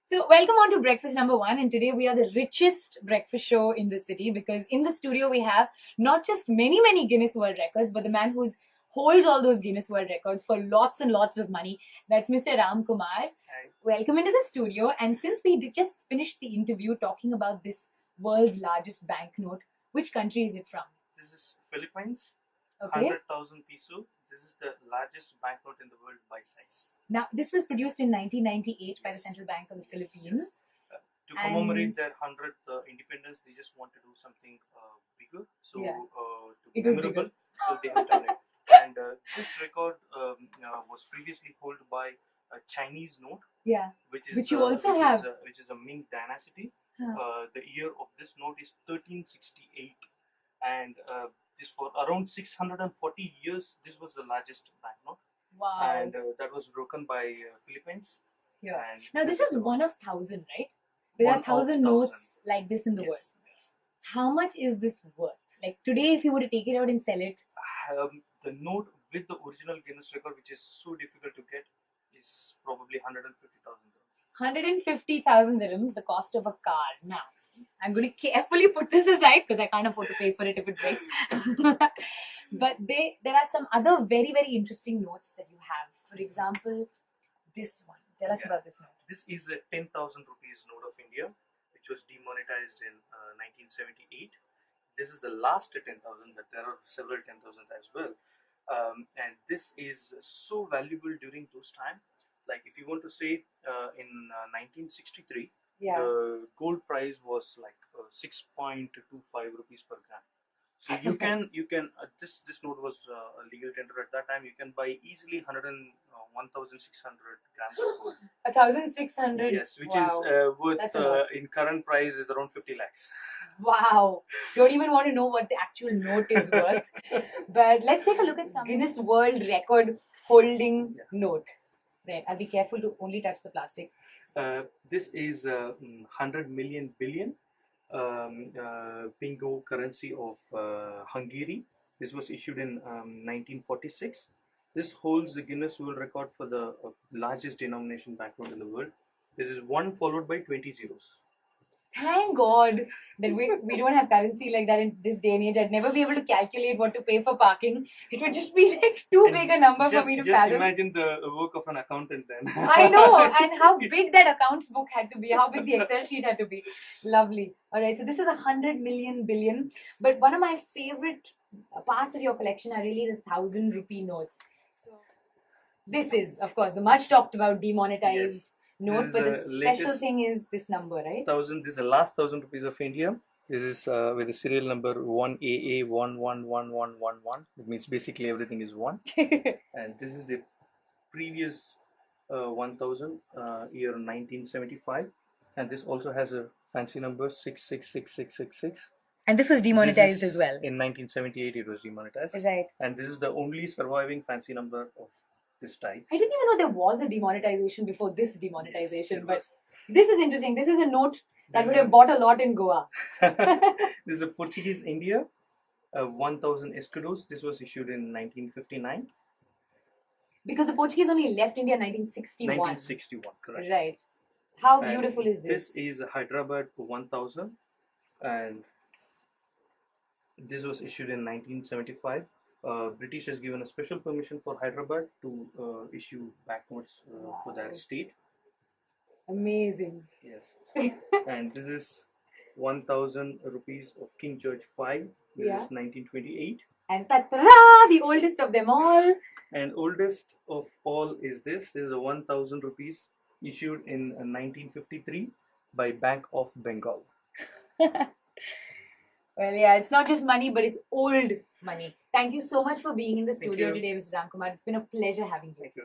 So, welcome on to breakfast number one. And today we are the richest breakfast show in the city because in the studio we have not just many Guinness World Records, but the man who holds all those Guinness World Records for lots and lots of money. That's Mr. Ramkumar. Hi. Welcome into the studio. And since we just finished the interview talking about this world's largest banknote, which country is it from? This is Philippines, Okay. 100,000 peso. This is the largest banknote in the world by size. Now, this was produced in 1998 by the Yes. Central Bank of the Yes, Philippines. yes. To commemorate And- their 100th independence, they just want to do something bigger. So Yeah. to It be was memorable, so they have done it. And this record was previously held by a Chinese note, Yeah. which is Which you also have. which is a Ming dynasty. Huh. The year of this note is 1368, and this for around 640 years. This was the largest banknote, Wow. and that was broken by Philippines. Yeah. And Now this is the one of 1,000, right? There are One of 1,000 1,000. notes like this in the world. Yes, yes. How much is this worth? Like today, if you were to take it out and sell it, The note with the original Guinness record, which is so difficult to get, is probably 150,000 dirhams. 150,000 dirhams, the cost of a car. Now, I'm going to carefully put this aside because I can't afford to pay for it if it breaks. But there are some other very interesting notes that you have. For example, this one. Tell us Yeah. about this note. This is a 10,000 rupees note of India, which was demonetized in 1978. This is the last 10,000, but there are several 10,000s as well. And this is so valuable during those times. Like if you want to say in 1963, Yeah. the gold price was like 6.25 rupees per gram. So you can this note was a legal tender at that time. You can buy easily 1,600 grams of gold. 1,600. Yes, which Wow. is worth That's a lot. in current price is around 50 lakhs. Wow. Don't even want to know what the actual note is worth. But let's take a look at some Guinness World Record holding note. Right. I'll be careful to only touch the plastic. This is 100 million billion bingo currency of Hungary. This was issued in 1946. This holds the Guinness World Record for the largest denomination banknote in the world. This is 1 followed by 20 zeros. Thank God that we don't have currency like that in this day and age. I'd never be able to calculate what to pay for parking. It would just be like too big a number for me to Just fathom. imagine the work of an accountant then. I know, and how big that accounts book had to be, how big the Excel sheet had to be. Lovely. All right, so this is 100 million billion. But one of my favorite parts of your collection are really the 1,000 rupee notes. So this is, of course, the much talked about demonetized Yes. note, This is but the the special latest thing is this number, right? 1,000. This is the last 1,000 rupees of India. This is with the serial number 1AA111111. It means basically everything is 1. And this is the previous 1,000 year 1975. And this also has a fancy number 666666. And this was demonetized as well. In 1978, it was demonetized. Right. And this is the only surviving fancy number of this type. I didn't even know there was a demonetization before this demonetization, Yes, but was. this is interesting. This is a note that This would is have bought a lot in Goa. This is a Portuguese India, 1,000 escudos. This was issued in 1959. Because the Portuguese only left India in 1961. 1961, correct. Right. How And beautiful is this? This is a Hyderabad 1,000, and this was issued in 1975. British has given a special permission for Hyderabad to issue banknotes for Wow. that state. Amazing. Yes. And this is 1,000 rupees of King George V. This Yeah. is 1928. And ta-da, the oldest of them all. And oldest of all is this. This is a 1,000 rupees issued in 1953 by Bank of Bengal. Well, yeah, it's not just money, but it's old money. Thank you so much for being in the Thank studio you. today, Mr. Ramkumar. It's been a pleasure having you. Thank you.